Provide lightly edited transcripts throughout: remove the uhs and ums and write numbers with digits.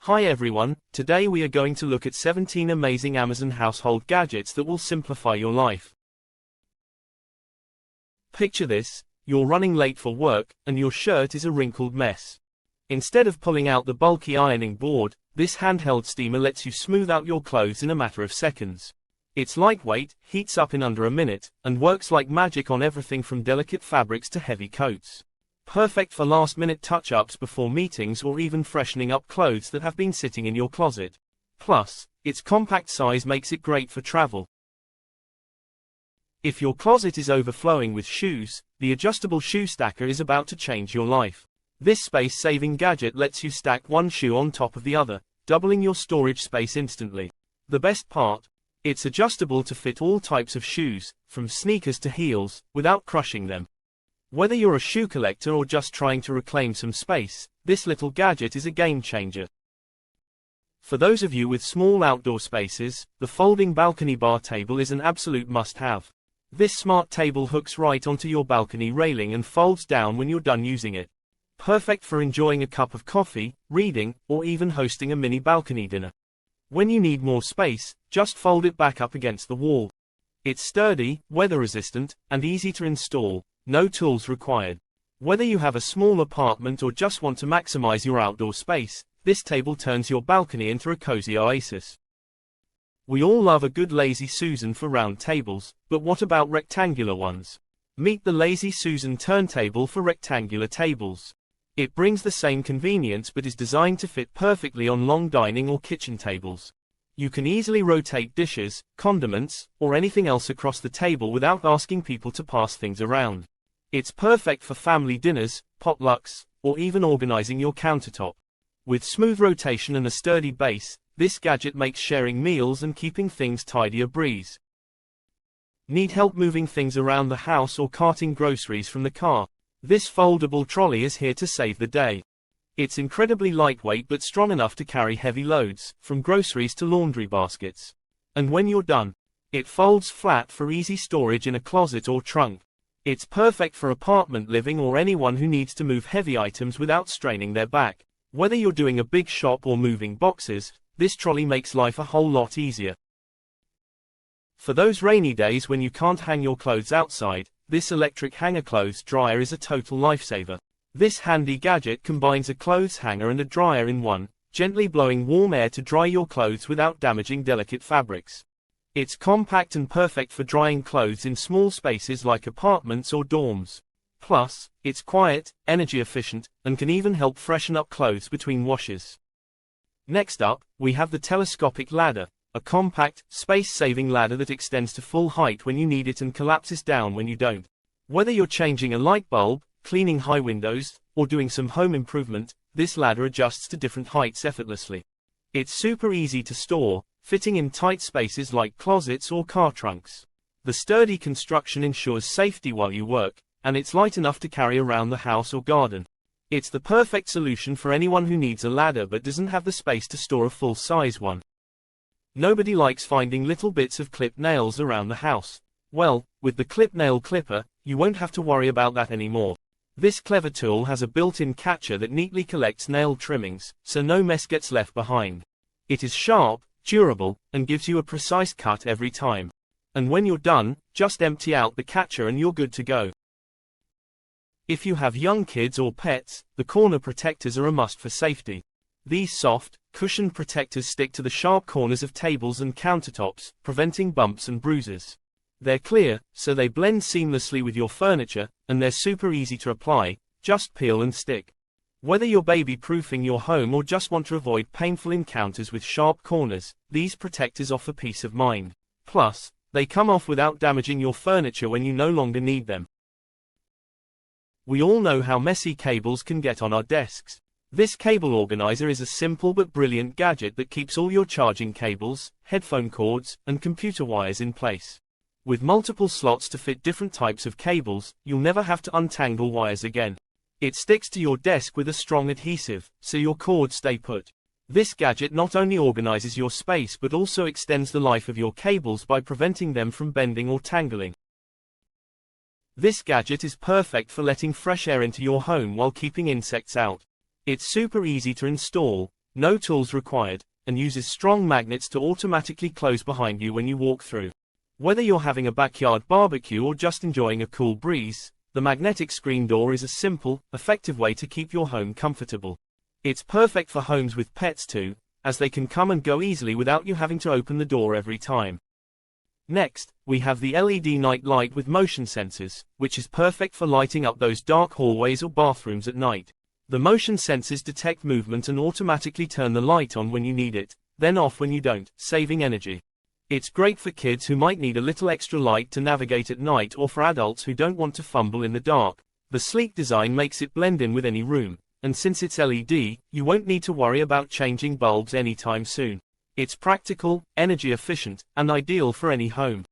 Hi everyone, today we are going to look at 17 amazing Amazon household gadgets that will simplify your life. Picture this, you're running late for work, and your shirt is a wrinkled mess. Instead of pulling out the bulky ironing board, this handheld steamer lets you smooth out your clothes in a matter of seconds. It's lightweight, heats up in under a minute, and works like magic on everything from delicate fabrics to heavy coats. Perfect for last-minute touch-ups before meetings or even freshening up clothes that have been sitting in your closet. Plus, its compact size makes it great for travel. If your closet is overflowing with shoes, the adjustable shoe stacker is about to change your life. This space-saving gadget lets you stack one shoe on top of the other, doubling your storage space instantly. The best part? It's adjustable to fit all types of shoes, from sneakers to heels, without crushing them. Whether you're a shoe collector or just trying to reclaim some space, this little gadget is a game changer. For those of you with small outdoor spaces, the folding balcony bar table is an absolute must-have. This smart table hooks right onto your balcony railing and folds down when you're done using it. Perfect for enjoying a cup of coffee, reading, or even hosting a mini balcony dinner. When you need more space, just fold it back up against the wall. It's sturdy, weather-resistant, and easy to install. No tools required. Whether you have a small apartment or just want to maximize your outdoor space, this table turns your balcony into a cozy oasis. We all love a good Lazy Susan for round tables, but what about rectangular ones? Meet the Lazy Susan Turntable for rectangular tables. It brings the same convenience but is designed to fit perfectly on long dining or kitchen tables. You can easily rotate dishes, condiments, or anything else across the table without asking people to pass things around. It's perfect for family dinners, potlucks, or even organizing your countertop. With smooth rotation and a sturdy base, this gadget makes sharing meals and keeping things tidy a breeze. Need help moving things around the house or carting groceries from the car? This foldable trolley is here to save the day. It's incredibly lightweight but strong enough to carry heavy loads, from groceries to laundry baskets. And when you're done, it folds flat for easy storage in a closet or trunk. It's perfect for apartment living or anyone who needs to move heavy items without straining their back. Whether you're doing a big shop or moving boxes, this trolley makes life a whole lot easier. For those rainy days when you can't hang your clothes outside, this electric hanger clothes dryer is a total lifesaver. This handy gadget combines a clothes hanger and a dryer in one, gently blowing warm air to dry your clothes without damaging delicate fabrics. It's compact and perfect for drying clothes in small spaces like apartments or dorms. Plus, it's quiet, energy efficient, and can even help freshen up clothes between washes. Next up, we have the Telescopic Ladder, a compact, space-saving ladder that extends to full height when you need it and collapses down when you don't. Whether you're changing a light bulb, cleaning high windows, or doing some home improvement, this ladder adjusts to different heights effortlessly. It's super easy to store, fitting in tight spaces like closets or car trunks. The sturdy construction ensures safety while you work, and it's light enough to carry around the house or garden. It's the perfect solution for anyone who needs a ladder but doesn't have the space to store a full-size one. Nobody likes finding little bits of clipped nails around the house. Well, with the Klipp nail clipper, you won't have to worry about that anymore. This clever tool has a built-in catcher that neatly collects nail trimmings, so no mess gets left behind. It is sharp, durable, and gives you a precise cut every time. And when you're done, just empty out the catcher and you're good to go. If you have young kids or pets, the corner protectors are a must for safety. These soft, cushioned protectors stick to the sharp corners of tables and countertops, preventing bumps and bruises. They're clear, so they blend seamlessly with your furniture, and they're super easy to apply, just peel and stick. Whether you're baby-proofing your home or just want to avoid painful encounters with sharp corners, these protectors offer peace of mind. Plus, they come off without damaging your furniture when you no longer need them. We all know how messy cables can get on our desks. This cable organizer is a simple but brilliant gadget that keeps all your charging cables, headphone cords, and computer wires in place. With multiple slots to fit different types of cables, you'll never have to untangle wires again. It sticks to your desk with a strong adhesive, so your cords stay put. This gadget not only organizes your space but also extends the life of your cables by preventing them from bending or tangling. This gadget is perfect for letting fresh air into your home while keeping insects out. It's super easy to install, no tools required, and uses strong magnets to automatically close behind you when you walk through. Whether you're having a backyard barbecue or just enjoying a cool breeze, the magnetic screen door is a simple, effective way to keep your home comfortable. It's perfect for homes with pets too, as they can come and go easily without you having to open the door every time. Next, we have the LED night light with motion sensors, which is perfect for lighting up those dark hallways or bathrooms at night. The motion sensors detect movement and automatically turn the light on when you need it, then off when you don't, saving energy. It's great for kids who might need a little extra light to navigate at night or for adults who don't want to fumble in the dark. The sleek design makes it blend in with any room, and since it's LED, you won't need to worry about changing bulbs anytime soon. It's practical, energy efficient, and ideal for any home.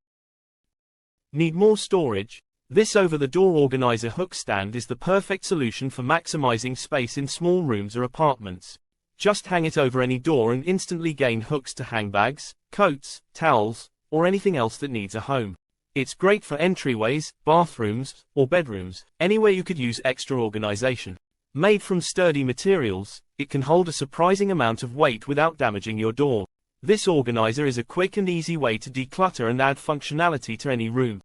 Need more storage? This over-the-door organizer hook stand is the perfect solution for maximizing space in small rooms or apartments. Just hang it over any door and instantly gain hooks to hang bags, coats, towels, or anything else that needs a home. It's great for entryways, bathrooms, or bedrooms, anywhere you could use extra organization. Made from sturdy materials, it can hold a surprising amount of weight without damaging your door. This organizer is a quick and easy way to declutter and add functionality to any room.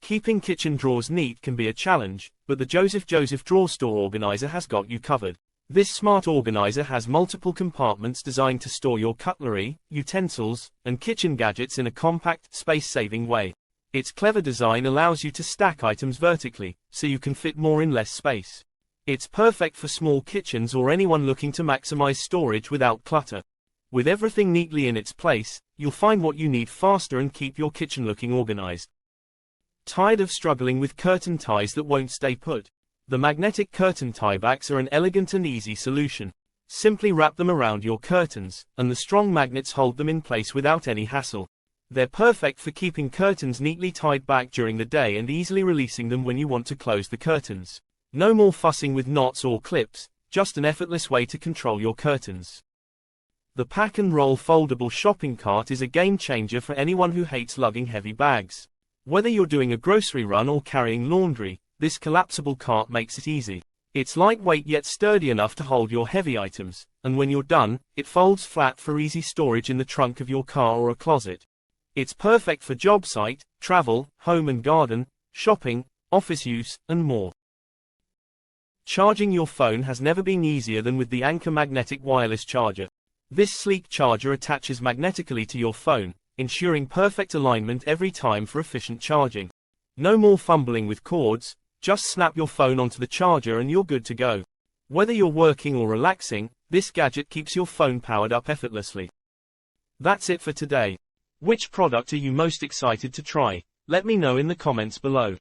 Keeping kitchen drawers neat can be a challenge, but the Joseph DrawerStore organizer has got you covered. This smart organizer has multiple compartments designed to store your cutlery, utensils, and kitchen gadgets in a compact, space-saving way. Its clever design allows you to stack items vertically, so you can fit more in less space. It's perfect for small kitchens or anyone looking to maximize storage without clutter. With everything neatly in its place, you'll find what you need faster and keep your kitchen looking organized. Tired of struggling with curtain ties that won't stay put? The magnetic curtain tiebacks are an elegant and easy solution. Simply wrap them around your curtains, and the strong magnets hold them in place without any hassle. They're perfect for keeping curtains neatly tied back during the day and easily releasing them when you want to close the curtains. No more fussing with knots or clips, just an effortless way to control your curtains. The pack and roll foldable shopping cart is a game changer for anyone who hates lugging heavy bags. Whether you're doing a grocery run or carrying laundry, this collapsible cart makes it easy. It's lightweight yet sturdy enough to hold your heavy items, and when you're done, it folds flat for easy storage in the trunk of your car or a closet. It's perfect for job site, travel, home and garden, shopping, office use, and more. Charging your phone has never been easier than with the Anker magnetic wireless charger. This sleek charger attaches magnetically to your phone, ensuring perfect alignment every time for efficient charging. No more fumbling with cords, just snap your phone onto the charger and you're good to go. Whether you're working or relaxing, this gadget keeps your phone powered up effortlessly. That's it for today. Which product are you most excited to try? Let me know in the comments below.